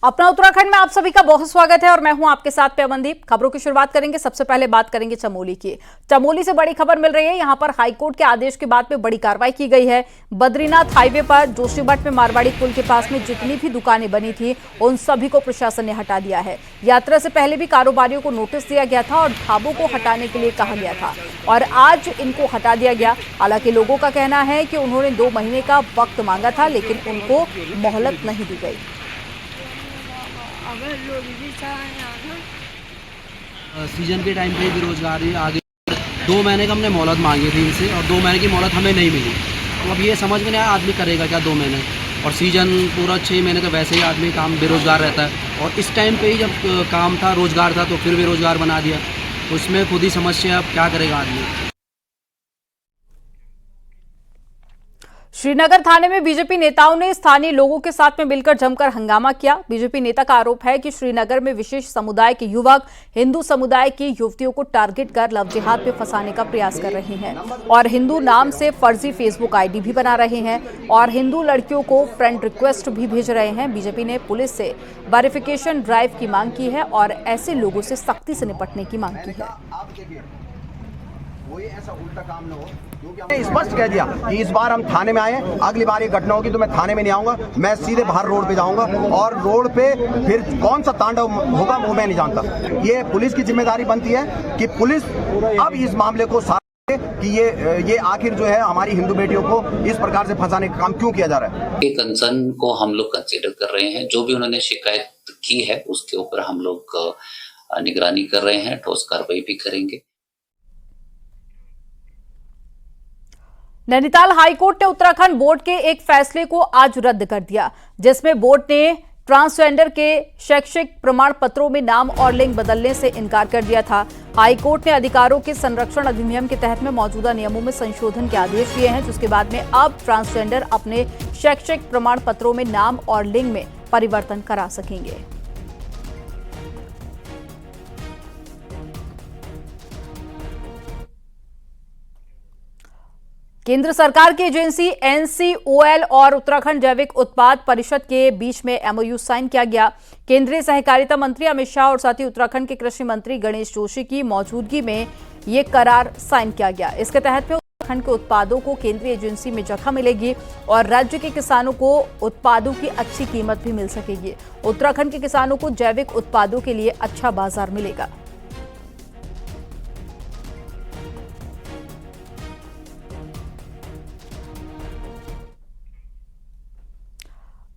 अपना उत्तराखंड में आप सभी का बहुत स्वागत है और मैं हूं आपके साथ पेमनदीप। खबरों की शुरुआत करेंगे। सबसे पहले बात करेंगे चमोली की। चमोली से बड़ी खबर मिल रही है। यहां पर हाईकोर्ट के आदेश के बाद में बड़ी कार्रवाई की गई है। बद्रीनाथ हाईवे पर जोशीमठ में मारवाड़ी पुल के पास में जितनी भी दुकानें बनी थी उन सभी को प्रशासन ने हटा दिया है। यात्रा से पहले भी कारोबारियों को नोटिस दिया गया था और ढाबों को हटाने के लिए कहा गया था और आज इनको हटा दिया गया। हालांकि लोगों का कहना है कि उन्होंने 2 महीने का वक्त मांगा था लेकिन उनको मोहलत नहीं दी गई। सीजन के टाइम पे बेरोजगारी आगे 2 महीने का हमने मोहलत मांगी थी इनसे और 2 महीने की मोहलत हमें नहीं मिली। तो अब ये समझ में नहीं आया आदमी करेगा क्या 2 महीने, और सीजन पूरा 6 महीने तो वैसे ही आदमी काम बेरोजगार रहता है और इस टाइम पे ही जब काम था रोजगार था तो फिर बेरोजगार बना दिया। उसमें खुद ही समस्या, अब क्या करेगा आदमी। श्रीनगर थाने में बीजेपी नेताओं ने स्थानीय लोगों के साथ में मिलकर जमकर हंगामा किया। बीजेपी नेता का आरोप है कि श्रीनगर में विशेष समुदाय के युवक हिंदू समुदाय की युवतियों को टारगेट कर लव जिहाद में फंसाने का प्रयास कर रहे हैं और हिंदू नाम से फर्जी फेसबुक आईडी भी बना रहे हैं और हिंदू लड़कियों को फ्रेंड रिक्वेस्ट भी भेज रहे हैं। बीजेपी ने पुलिस से वेरिफिकेशन ड्राइव की मांग की है और ऐसे लोगों से सख्ती से निपटने की मांग की है। कोई ऐसा उल्टा काम न हो, क्योंकि स्पष्ट कह दिया कि इस बार हम थाने में आए, अगली बार ये घटना होगी तो मैं थाने में नहीं आऊंगा, मैं सीधे बाहर रोड पे जाऊंगा और रोड पे फिर कौन सा तांडव होगा वो मैं नहीं जानता। ये पुलिस की जिम्मेदारी बनती है कि पुलिस अब इस मामले को कि ये आखिर जो है हमारी हिंदू बेटियों को इस प्रकार से फंसाने का काम क्यों किया जा रहा है। ये कंसर्न को हम लोग कंसीडर कर रहे हैं। जो भी उन्होंने शिकायत की है उसके ऊपर हम लोग निगरानी कर रहे हैं, ठोस कार्रवाई भी करेंगे। नैनीताल हाईकोर्ट ने उत्तराखंड बोर्ड के एक फैसले को आज रद्द कर दिया जिसमें बोर्ड ने ट्रांसजेंडर के शैक्षिक प्रमाण पत्रों में नाम और लिंग बदलने से इनकार कर दिया था। हाईकोर्ट ने अधिकारों के संरक्षण अधिनियम के तहत में मौजूदा नियमों में संशोधन के आदेश दिए हैं जिसके बाद में अब ट्रांसजेंडर अपने शैक्षिक प्रमाण पत्रों में नाम और लिंग में परिवर्तन करा सकेंगे। केंद्र सरकार की एजेंसी एनसीओएल और उत्तराखंड जैविक उत्पाद परिषद के बीच में एमओयू साइन किया गया। केंद्रीय सहकारिता मंत्री अमित शाह और साथ ही उत्तराखंड के कृषि मंत्री गणेश जोशी की मौजूदगी में ये करार साइन किया गया। इसके तहत में उत्तराखंड के उत्पादों को केंद्रीय एजेंसी में जगह मिलेगी और राज्य के किसानों को उत्पादों की अच्छी कीमत भी मिल सकेगी। उत्तराखंड के किसानों को जैविक उत्पादों के लिए अच्छा बाजार मिलेगा।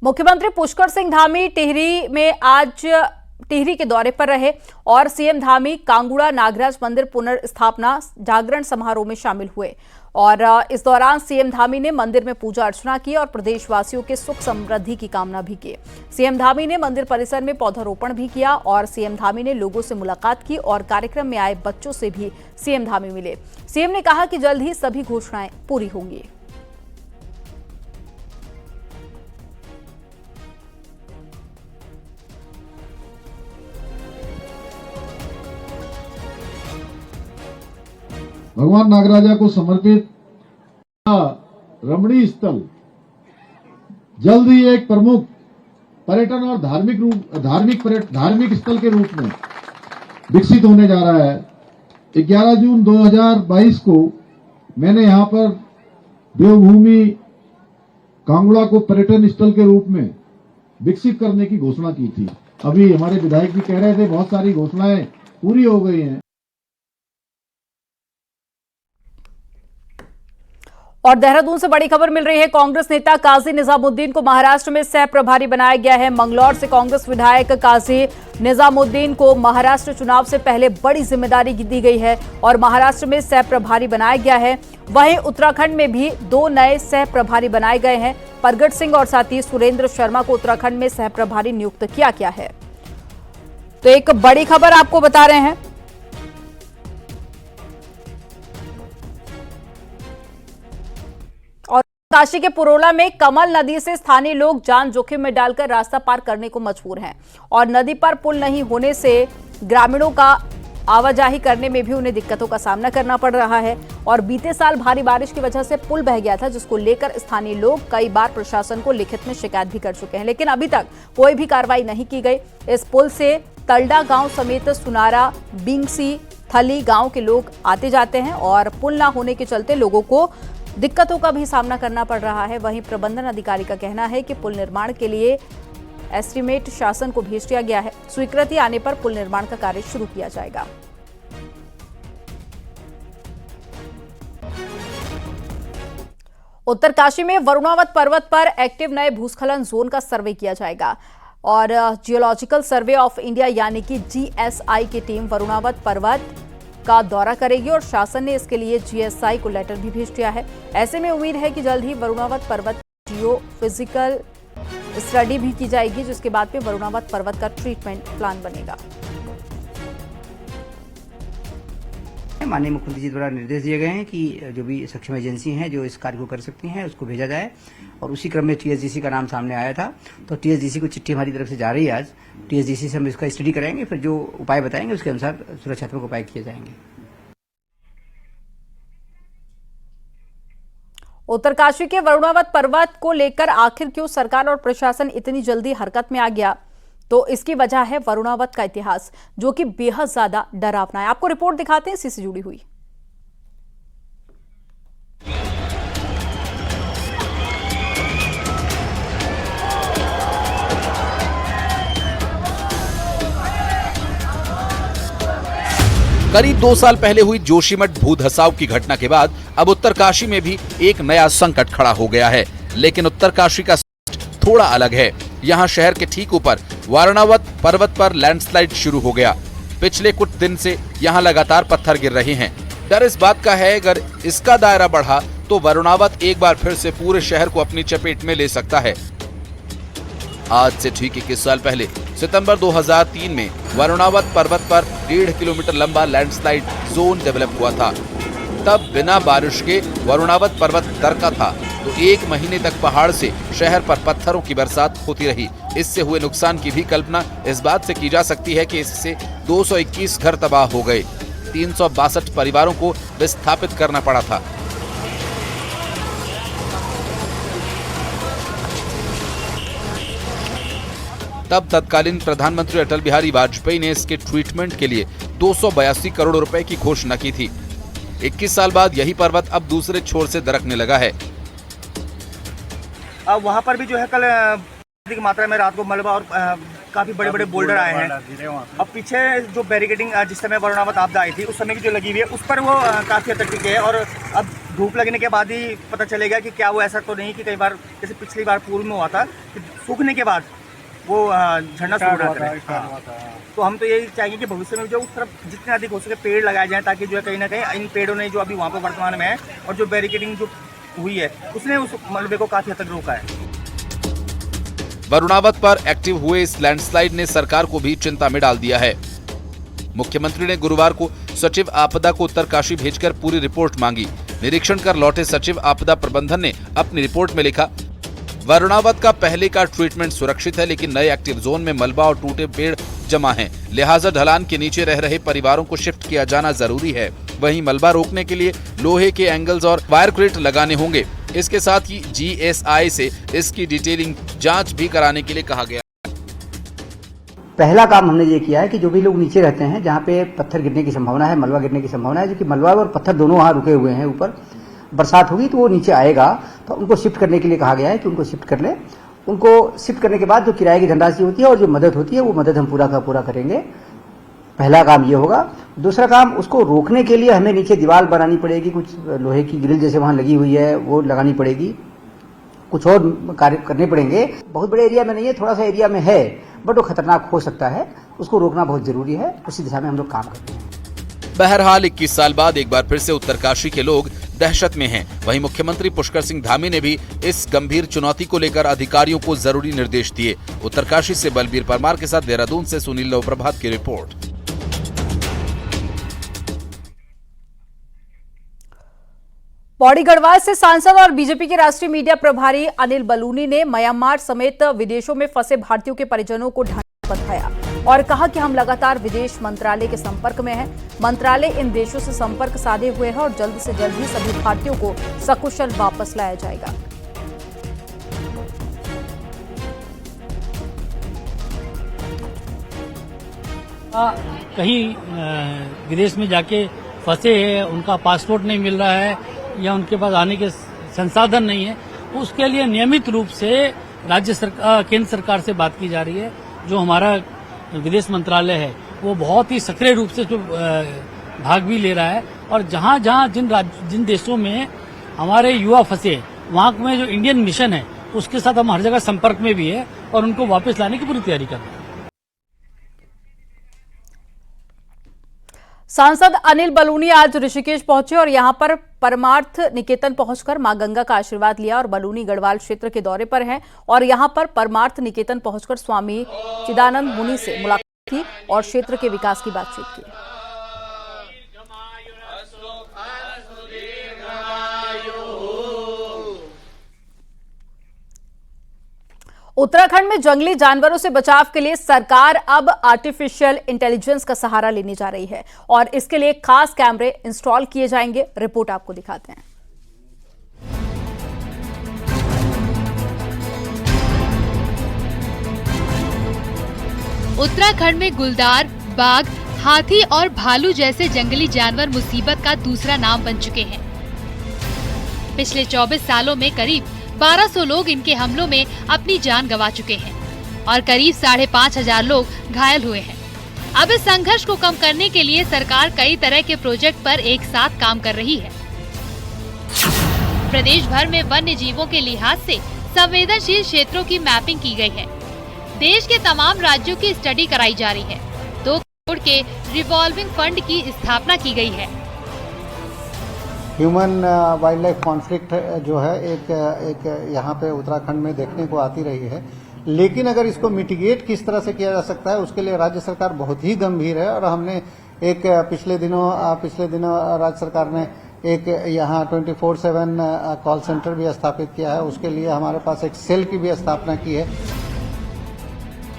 मुख्यमंत्री पुष्कर सिंह धामी टिहरी के दौरे पर रहे और सीएम धामी कांगुड़ा नागराज मंदिर पुनर्स्थापना जागरण समारोह में शामिल हुए और इस दौरान सीएम धामी ने मंदिर में पूजा अर्चना की और प्रदेशवासियों के सुख समृद्धि की कामना भी की। सीएम धामी ने मंदिर परिसर में पौधारोपण भी किया और सीएम धामी ने लोगों से मुलाकात की और कार्यक्रम में आए बच्चों से भी सीएम धामी मिले। सीएम ने कहा कि जल्द ही सभी घोषणाएं पूरी होंगी। भगवान नागराजा को समर्पित रमणीय स्थल जल्द ही एक प्रमुख पर्यटन और धार्मिक स्थल के रूप में विकसित होने जा रहा है। 11 जून 2022 को मैंने यहां पर देवभूमि कांगड़ा को पर्यटन स्थल के रूप में विकसित करने की घोषणा की थी। अभी हमारे विधायक भी कह रहे थे बहुत सारी घोषणाएं पूरी हो गई हैं। और देहरादून से बड़ी खबर मिल रही है। कांग्रेस नेता काजी निजामुद्दीन को महाराष्ट्र में सह प्रभारी बनाया गया है। मंगलौर से कांग्रेस विधायक काजी निजामुद्दीन को महाराष्ट्र चुनाव से पहले बड़ी जिम्मेदारी दी गई है और महाराष्ट्र में सह प्रभारी बनाया गया है। वहीं उत्तराखंड में भी 2 नए सह प्रभारी बनाए गए हैं। प्रगट सिंह और साथ ही सुरेंद्र शर्मा को उत्तराखंड में सह प्रभारी नियुक्त किया गया है। तो एक बड़ी खबर आपको बता रहे हैं। काशी के पुरोला में कमल नदी से स्थानीय लोग जान जोखिम में डालकर रास्ता पार करने को मजबूर हैं और नदी पर पुल नहीं होने से ग्रामीणों का आवाजाही करने में भी उन्हें दिक्कतों का सामना करना पड़ रहा है। और बीते साल भारी बारिश की वजह से पुल बह गया था, जिसको लेकर स्थानीय लोग कई बार प्रशासन को लिखित में शिकायत भी कर चुके हैं, लेकिन अभी तक कोई भी कार्रवाई नहीं की गई। इस पुल से तलडा गांव समेत सुनारा, बिंगसी, थली गांव के लोग आते जाते हैं और पुल ना होने के चलते लोगों को दिक्कतों का भी सामना करना पड़ रहा है। वहीं प्रबंधन अधिकारी का कहना है कि पुल निर्माण के लिए एस्टीमेट शासन को भेज दिया गया है। स्वीकृति आने पर पुल निर्माण का कार्य शुरू किया जाएगा। उत्तरकाशी में वरुणावत पर्वत पर एक्टिव नए भूस्खलन जोन का सर्वे किया जाएगा और जियोलॉजिकल सर्वे ऑफ इंडिया यानी कि जीएसआई की टीम वरुणावत पर्वत का दौरा करेगी और शासन ने इसके लिए जीएसआई को लेटर भी भेज दिया है। ऐसे में उम्मीद है कि जल्द ही वरुणावत पर्वत जियो फिजिकल स्टडी भी की जाएगी, जिसके बाद में वरुणावत पर्वत का ट्रीटमेंट प्लान बनेगा। माननीय मुख्यमंत्री जी द्वारा निर्देश दिए गए हैं कि जो भी सक्षम एजेंसी हैं जो इस कार्य को कर सकती हैं उसको भेजा जाए, और उसी क्रम में टीएसडीसी का नाम सामने आया था, तो टीएसडीसी को चिट्ठी हमारी तरफ से जा रही है। आज टीएसडीसी से हम इसका स्टडी कराएंगे, फिर जो उपाय बताएंगे उसके अनुसार सुरक्षात्मक उपाय किए जाएंगे। उत्तरकाशी के वरुणावत पर्वत को लेकर आखिर क्यों सरकार और प्रशासन इतनी जल्दी हरकत में आ गया, तो इसकी वजह है वरुणावत का इतिहास, जो कि बेहद ज्यादा डरावना है। आपको रिपोर्ट दिखाते हैं, इसी से जुड़ी हुई। करीब 2 साल पहले हुई जोशीमठ भूधसाव की घटना के बाद अब उत्तरकाशी में भी एक नया संकट खड़ा हो गया है। लेकिन उत्तरकाशी का थोड़ा अलग है। यहाँ शहर के ठीक ऊपर वरुणावत पर्वत पर लैंडस्लाइड शुरू हो गया। पिछले कुछ दिन से यहाँ लगातार पत्थर गिर रहे हैं। डर इस बात का है अगर इसका दायरा बढ़ा तो वरुणावत एक बार फिर से पूरे शहर को अपनी चपेट में ले सकता है। आज से ठीक 21 साल पहले सितंबर 2003 में वरुणावत पर्वत पर 1.5 किलोमीटर लंबा लैंडस्लाइड जोन डेवलप हुआ था। तब बिना बारिश के वरुणावत पर्वत दरका था, तो 1 महीने तक पहाड़ से शहर पर पत्थरों की बरसात होती रही। इससे हुए नुकसान की भी कल्पना इस बात से की जा सकती है कि इससे 221 घर तबाह हो गए, 362 परिवारों को विस्थापित करना पड़ा था। तब तत्कालीन प्रधानमंत्री अटल बिहारी वाजपेयी ने इसके ट्रीटमेंट के लिए 282 करोड़ रुपए की घोषणा की थी। 21 साल बाद यही पर्वत अब दूसरे छोर से दरकने लगा है। अब वहाँ पर भी जो है कल अधिक मात्रा में रात को मलबा और काफी बड़े बड़े बोल्डर आए हैं। अब पीछे जो बैरिकेडिंग जिस समय वरुणावत आपदा आई थी उस समय की जो लगी हुई है उस पर वो काफी हद तक टिके है, और अब धूप लगने के बाद ही पता चलेगा कि क्या वो ऐसा तो नहीं कि कई बार जैसे पिछली बार पूर्व में हुआ था कि सूखने के बाद वो झरना शुरू होता है। तो हम तो यही चाहिए कि भविष्य में जो उस तरफ जितने अधिक हो सके पेड़ लगाए जाएं, ताकि जो है कहीं ना कहीं इन पेड़ों ने जो अभी वहाँ पर वर्तमान में है और जो बैरिकेडिंग जो हुई है उसने उस मलबे को काफी हद तक रोका है। वरुणावत पर एक्टिव हुए इस लैंडस्लाइड ने सरकार को भी चिंता में डाल दिया है। मुख्यमंत्री ने गुरुवार को सचिव आपदा को उत्तरकाशी भेजकर पूरी रिपोर्ट मांगी। निरीक्षण कर लौटे सचिव आपदा प्रबंधन ने अपनी रिपोर्ट में लिखा, वरुणावत का पहले का ट्रीटमेंट सुरक्षित है, लेकिन नए एक्टिव जोन में मलबा और टूटे पेड़ जमा हैं। लिहाजा ढलान के नीचे रह रहे परिवारों को शिफ्ट किया जाना जरूरी है। वहीं मलबा रोकने के लिए लोहे के एंगल्स और वायर क्रेट लगाने होंगे। इसके साथ ही जीएसआई से इसकी डिटेलिंग जांच भी कराने के लिए कहा गया। पहला काम हमने ये किया है कि जो भी लोग नीचे रहते हैं जहाँ पे पत्थर गिरने की संभावना है, मलबा गिरने की संभावना है, जो कि मलबा और पत्थर दोनों वहाँ रुके हुए हैं, ऊपर बरसात होगी तो वो नीचे आएगा, तो उनको शिफ्ट करने के लिए कहा गया है कि उनको शिफ्ट कर लें। उनको शिफ्ट करने के बाद जो किराए की धनराशि होती है और जो मदद होती है वो मदद हम पूरा करेंगे। पहला काम ये होगा। दूसरा काम, उसको रोकने के लिए हमें नीचे दीवार बनानी पड़ेगी, कुछ लोहे की ग्रिल जैसे वहाँ लगी हुई है वो लगानी पड़ेगी, कुछ और कार्य करने पड़ेंगे। बहुत बड़े एरिया में नहीं है, थोड़ा सा एरिया में है, बट वो खतरनाक हो सकता है, उसको रोकना बहुत जरूरी है। उसी दिशा में हम लोग काम करते हैं। बहरहाल 21 साल बाद एक बार फिर से उत्तरकाशी के लोग दहशत में हैं। वहीं मुख्यमंत्री पुष्कर सिंह धामी ने भी इस गंभीर चुनौती को लेकर अधिकारियों को जरूरी निर्देश दिए। उत्तरकाशी से बलबीर परमार के साथ देहरादून से सुनील लवप्रभात की रिपोर्ट। पौड़ी गढ़वाल से सांसद और बीजेपी के राष्ट्रीय मीडिया प्रभारी अनिल बलूनी ने म्यांमार समेत विदेशों में फंसे भारतीयों के परिजनों को ढांढस बंधाया। और कहा कि हम लगातार विदेश मंत्रालय के संपर्क में हैं। मंत्रालय इन देशों से संपर्क साधे हुए है और जल्द से जल्द ही सभी भारतीयों को सकुशल वापस लाया जाएगा। कहीं विदेश में जाके फंसे हैं, उनका पासपोर्ट नहीं मिल रहा है या उनके पास आने के संसाधन नहीं है, उसके लिए नियमित रूप से राज्य सरकार, केंद्र सरकार से बात की जा रही है। जो हमारा विदेश मंत्रालय है वो बहुत ही सक्रिय रूप से भाग भी ले रहा है और जहां जहां जिन देशों में हमारे युवा फंसे वहां में जो इंडियन मिशन है उसके साथ हम हर जगह संपर्क में भी है और उनको वापस लाने की पूरी तैयारी कर रहे हैं। सांसद अनिल बलूनी आज ऋषिकेश पहुंचे और यहां पर परमार्थ निकेतन पहुंचकर मां गंगा का आशीर्वाद लिया और बलूनी गढ़वाल क्षेत्र के दौरे पर हैं और यहां पर परमार्थ निकेतन पहुंचकर स्वामी चिदानंद मुनि से मुलाकात की और क्षेत्र के विकास की बातचीत की। उत्तराखंड में जंगली जानवरों से बचाव के लिए सरकार अब आर्टिफिशियल इंटेलिजेंस का सहारा लेने जा रही है और इसके लिए खास कैमरे इंस्टॉल किए जाएंगे। रिपोर्ट आपको दिखाते हैं। उत्तराखंड में गुलदार, बाघ, हाथी और भालू जैसे जंगली जानवर मुसीबत का दूसरा नाम बन चुके हैं। पिछले 24 सालों में करीब 1200 लोग इनके हमलों में अपनी जान गंवा चुके हैं और करीब 5,500 लोग घायल हुए हैं। अब इस संघर्ष को कम करने के लिए सरकार कई तरह के प्रोजेक्ट पर एक साथ काम कर रही है। प्रदेश भर में वन्य जीवों के लिहाज से संवेदनशील क्षेत्रों की मैपिंग की गई है। देश के तमाम राज्यों की स्टडी कराई जा रही है। 2 करोड़ के रिवॉल्विंग फंड की स्थापना की गई है। ह्यूमन वाइल्ड लाइफ कॉन्फ्लिक्ट जो है एक यहाँ पे उत्तराखंड में देखने को आती रही है, लेकिन अगर इसको मिटिगेट किस तरह से किया जा सकता है उसके लिए राज्य सरकार बहुत ही गंभीर है और हमने एक पिछले दिनों राज्य सरकार ने एक यहाँ 24/7 कॉल सेंटर भी स्थापित किया है। उसके लिए हमारे पास एक सेल की भी स्थापना की है।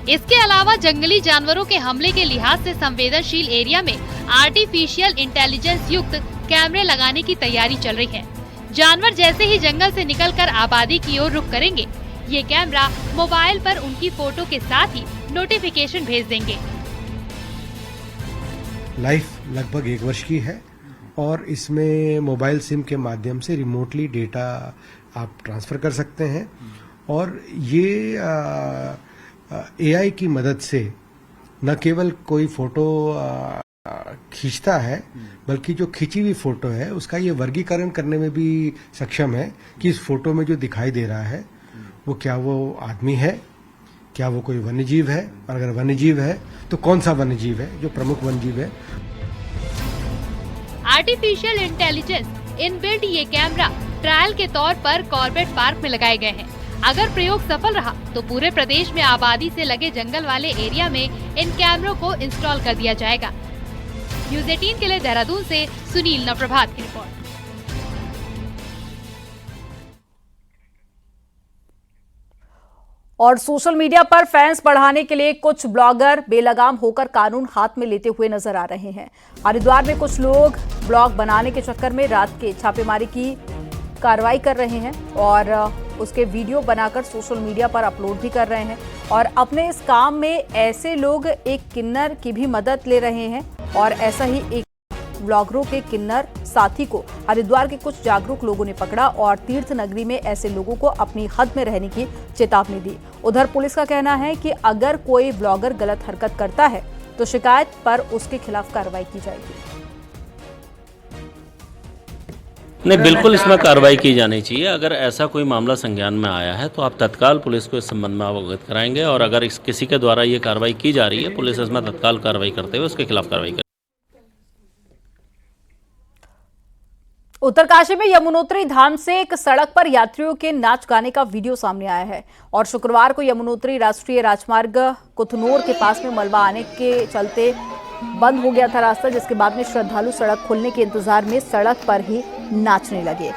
इसके अलावा जंगली जानवरों के हमले के लिहाज से संवेदनशील एरिया में आर्टिफिशियल इंटेलिजेंस युक्त कैमरे लगाने की तैयारी चल रही है। जानवर जैसे ही जंगल से निकलकर आबादी की ओर रुख करेंगे, ये कैमरा मोबाइल पर उनकी फोटो के साथ ही नोटिफिकेशन भेज देंगे। लाइफ लगभग 1 वर्ष की है और इसमें मोबाइल सिम के माध्यम से रिमोटली डेटा आप ट्रांसफर कर सकते हैं और ये AI की मदद से न केवल कोई फोटो खींचता है बल्कि जो खींची हुई फोटो है उसका ये वर्गीकरण करने में भी सक्षम है कि इस फोटो में जो दिखाई दे रहा है वो क्या वो आदमी है, क्या वो कोई वन्यजीव है, और अगर वन्यजीव है तो कौन सा वन्यजीव है जो प्रमुख वन्यजीव है। आर्टिफिशियल इंटेलिजेंस इनबिल्ट ये कैमरा ट्रायल के तौर पर कॉर्बेट पार्क में लगाए गए हैं। अगर प्रयोग सफल रहा तो पूरे प्रदेश में आबादी से लगे जंगल वाले एरिया में इन कैमरों को इंस्टॉल कर दिया जाएगा। न्यूज़ 18 के लिए देहरादून से सुनील नवप्रभात की रिपोर्ट। और सोशल मीडिया पर फैंस बढ़ाने के लिए कुछ ब्लॉगर बेलगाम होकर कानून हाथ में लेते हुए नजर आ रहे हैं। हरिद्वार में कुछ लोग ब्लॉग बनाने के चक्कर में रात के छापेमारी की कार्रवाई कर रहे हैं और उसके वीडियो बनाकर सोशल मीडिया पर अपलोड भी कर रहे हैं और अपने इस काम में ऐसे लोग एक किन्नर की भी मदद ले रहे हैं और ऐसा ही एक ब्लॉगरों के किन्नर साथी को हरिद्वार के कुछ जागरूक लोगों ने पकड़ा और तीर्थ नगरी में ऐसे लोगों को अपनी हद में रहने की चेतावनी दी। उधर पुलिस का कहना है कि अगर कोई ब्लॉगर गलत हरकत करता है तो शिकायत पर उसके खिलाफ कार्रवाई की जाएगी। नहीं, बिल्कुल इसमें कार्रवाई की जानी चाहिए। अगर ऐसा कोई मामला संज्ञान में आया है तो आप तत्काल पुलिस को इस संबंध में अवगत कराएंगे और अगर किसी के द्वारा ये कार्रवाई की जा रही है, पुलिस इसमें तत्काल कार्रवाई करते हुए उसके खिलाफ कार्रवाई करेगी। उत्तरकाशी में यमुनोत्री धाम से एक सड़क पर यात्रियों के नाच गाने का वीडियो सामने आया है और शुक्रवार को यमुनोत्री राष्ट्रीय राजमार्ग कुथनोर के पास में मलबा आने के चलते बंद हो गया था रास्ता, जिसके बाद में श्रद्धालु सड़क खुलने के इंतजार में सड़क पर ही नाचने लगे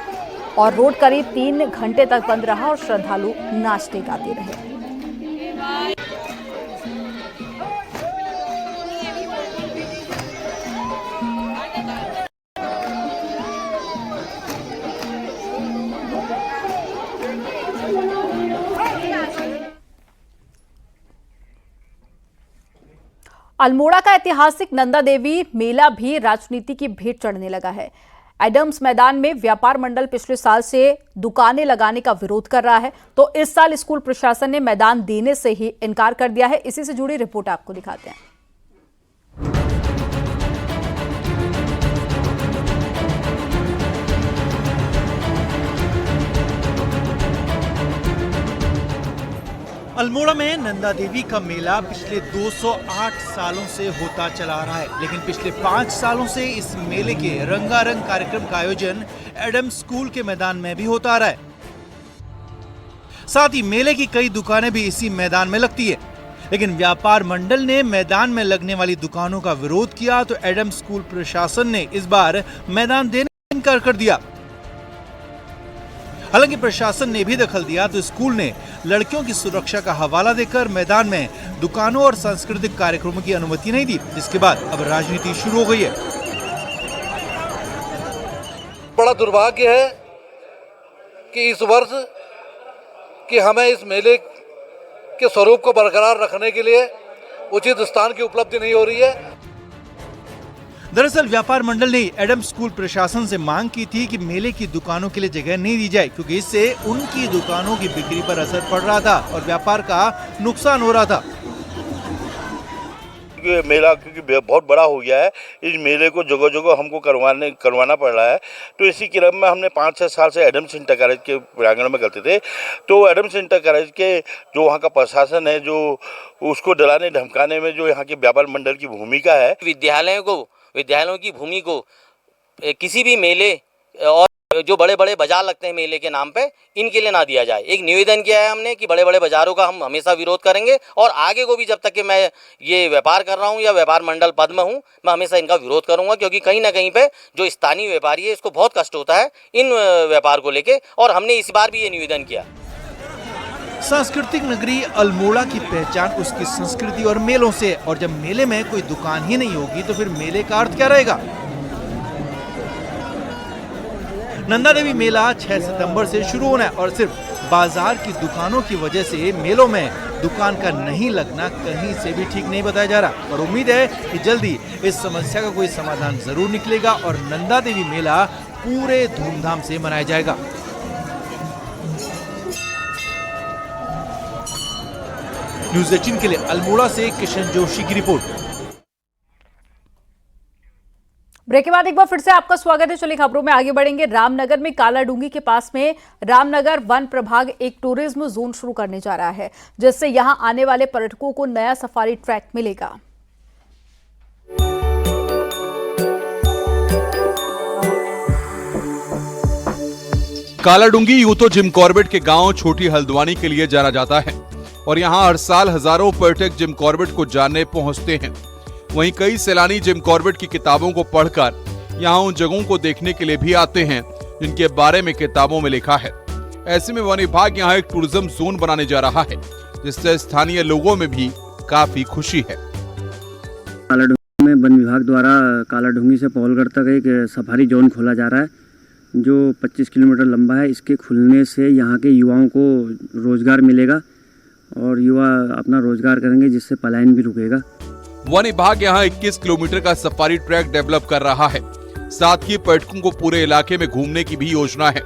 और रोड करीब 3 घंटे तक बंद रहा और श्रद्धालु नाचते गाते रहे। अल्मोड़ा का ऐतिहासिक नंदा देवी मेला भी राजनीति की भेंट चढ़ने लगा है। एडम्स मैदान में व्यापार मंडल पिछले साल से दुकानें लगाने का विरोध कर रहा है, तो इस साल स्कूल प्रशासन ने मैदान देने से ही इनकार कर दिया है। इसी से जुड़ी रिपोर्ट आपको दिखाते हैं। अल्मोड़ा में नंदा देवी का मेला पिछले 208 सालों से होता चला आ रहा है, लेकिन पिछले 5 सालों से इस मेले के रंगारंग कार्यक्रम का आयोजन एडम्स स्कूल के मैदान में भी होता आ रहा है। साथ ही मेले की कई दुकानें भी इसी मैदान में लगती है, लेकिन व्यापार मंडल ने मैदान में लगने वाली दुकानों का विरोध किया तो एडम्स स्कूल प्रशासन ने इस बार मैदान देने से इनकार कर दिया। हालांकि प्रशासन ने भी दखल दिया तो स्कूल ने लड़कियों की सुरक्षा का हवाला देकर मैदान में दुकानों और सांस्कृतिक कार्यक्रमों की अनुमति नहीं दी, जिसके बाद अब राजनीति शुरू हो गई है। बड़ा दुर्भाग्य है कि इस वर्ष कि हमें इस मेले के स्वरूप को बरकरार रखने के लिए उचित स्थान की उपलब्धि नहीं हो रही है। दरअसल व्यापार मंडल ने एडम्स स्कूल प्रशासन से मांग की थी कि मेले की दुकानों के लिए जगह नहीं दी जाए, क्योंकि इससे उनकी दुकानों की बिक्री पर असर पड़ रहा था और व्यापार का नुकसान हो रहा था। मेला क्योंकि बहुत बड़ा हो गया है, इस मेले को जगह जगह हमको करवाना पड़ रहा है। तो इसी क्रम में हमने 5-6 साल से एडम्स इंटर कॉलेज के प्रांगण में करते थे। तो एडम्स इंटर कॉलेज के जो वहाँ का प्रशासन है, जो उसको डराने धमकाने में जो यहाँ के व्यापार मंडल की भूमिका है, विद्यालयों की भूमि को किसी भी मेले और जो बड़े बड़े बाजार लगते हैं मेले के नाम पे, इनके लिए ना दिया जाए। एक निवेदन किया है हमने कि बड़े बड़े बाजारों का हम हमेशा विरोध करेंगे और आगे को भी, जब तक कि मैं ये व्यापार कर रहा हूँ या व्यापार मंडल पद में हूँ, मैं हमेशा इनका विरोध करूँगा, क्योंकि कहीं ना कहीं पे जो स्थानीय व्यापारी है इसको बहुत कष्ट होता है इन व्यापार को लेके, और हमने इस बार भी ये निवेदन किया। सांस्कृतिक नगरी अल्मोड़ा की पहचान उसकी संस्कृति और मेलों से, और जब मेले में कोई दुकान ही नहीं होगी तो फिर मेले का अर्थ क्या रहेगा। नंदा देवी मेला 6 सितंबर से शुरू होना है और सिर्फ बाजार की दुकानों की वजह से मेलों में दुकान का नहीं लगना कहीं से भी ठीक नहीं बताया जा रहा। और उम्मीद है कि जल्दी इस समस्या का कोई समाधान जरूर निकलेगा और नंदा देवी मेला पूरे धूमधाम से मनाया जाएगा। न्यूज़ 18 के लिए अल्मोड़ा से किशन जोशी की रिपोर्ट। ब्रेक के बाद एक बार फिर से आपका स्वागत है। चलिए खबरों में आगे बढ़ेंगे। रामनगर में कालाडूंगी के पास में रामनगर वन प्रभाग एक टूरिज्म जोन शुरू करने जा रहा है, जिससे यहां आने वाले पर्यटकों को नया सफारी ट्रैक मिलेगा। कालाडूंगी यूं तो जिम कॉर्बेट के गांव छोटी हल्द्वानी के लिए जाना जाता है और यहां हर साल हजारों पर्यटक जिम कॉर्बेट को जानने पहुंचते हैं। वहीं कई सैलानी जिम कॉर्बेट की किताबों को पढ़कर यहां उन जगहों को देखने के लिए भी आते हैं जिनके बारे में किताबों में लिखा है। ऐसे में वन विभाग यहां एक टूरिज्म जोन बनाने जा रहा है, जिससे स्थानीय लोगों में भी काफी खुशी है। कालाडूंगी में वन विभाग द्वारा कालाडूंगी से पौलगढ़ तक एक सफारी जोन खोला जा रहा है, जो 25 किलोमीटर लंबा है। इसके खुलने से यहाँ के युवाओं को रोजगार मिलेगा और युवा अपना रोजगार करेंगे, जिससे पलायन भी रुकेगा। वन विभाग यहाँ 21 किलोमीटर का सफारी ट्रैक डेवलप कर रहा है। साथ ही पर्यटकों को पूरे इलाके में घूमने की भी योजना है,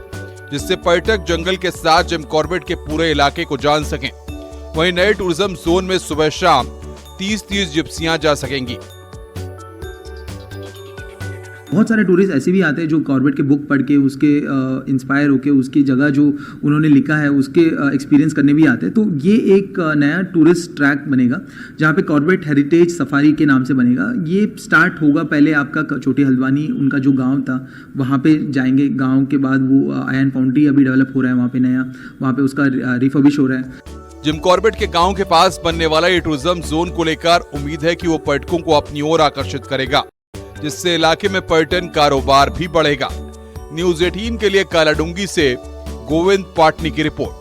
जिससे पर्यटक जंगल के साथ जिम कॉर्बेट के पूरे इलाके को जान सकें। वहीं नए टूरिज्म जोन में सुबह शाम 30-30 जिप्सियां जा सकेंगी। बहुत सारे टूरिस्ट ऐसे भी आते हैं जो कॉर्बेट के बुक पढ़ के उसके इंस्पायर होके उसकी जगह जो उन्होंने लिखा है उसके एक्सपीरियंस करने भी आते हैं। तो ये एक नया टूरिस्ट ट्रैक बनेगा जहाँ पे कॉर्बेट हेरिटेज सफारी के नाम से बनेगा। ये स्टार्ट होगा पहले आपका छोटी हल्द्वानी, उनका जो गांव था वहाँ पे जाएंगे। गांव के बाद वो आयन फाउंड्री अभी डेवलप हो रहा है वहाँ पे नया, वहाँ पे उसका रिफर्बिश हो रहा है। जिम कॉर्बेट के गांव के पास बनने वाला ये टूरिज्म जोन को लेकर उम्मीद है कि वो पर्यटकों को अपनी ओर आकर्षित करेगा, जिससे इलाके में पर्यटन कारोबार भी बढ़ेगा। न्यूज़ 18 के लिए कालाडूंगी से गोविंद पाटनी की रिपोर्ट।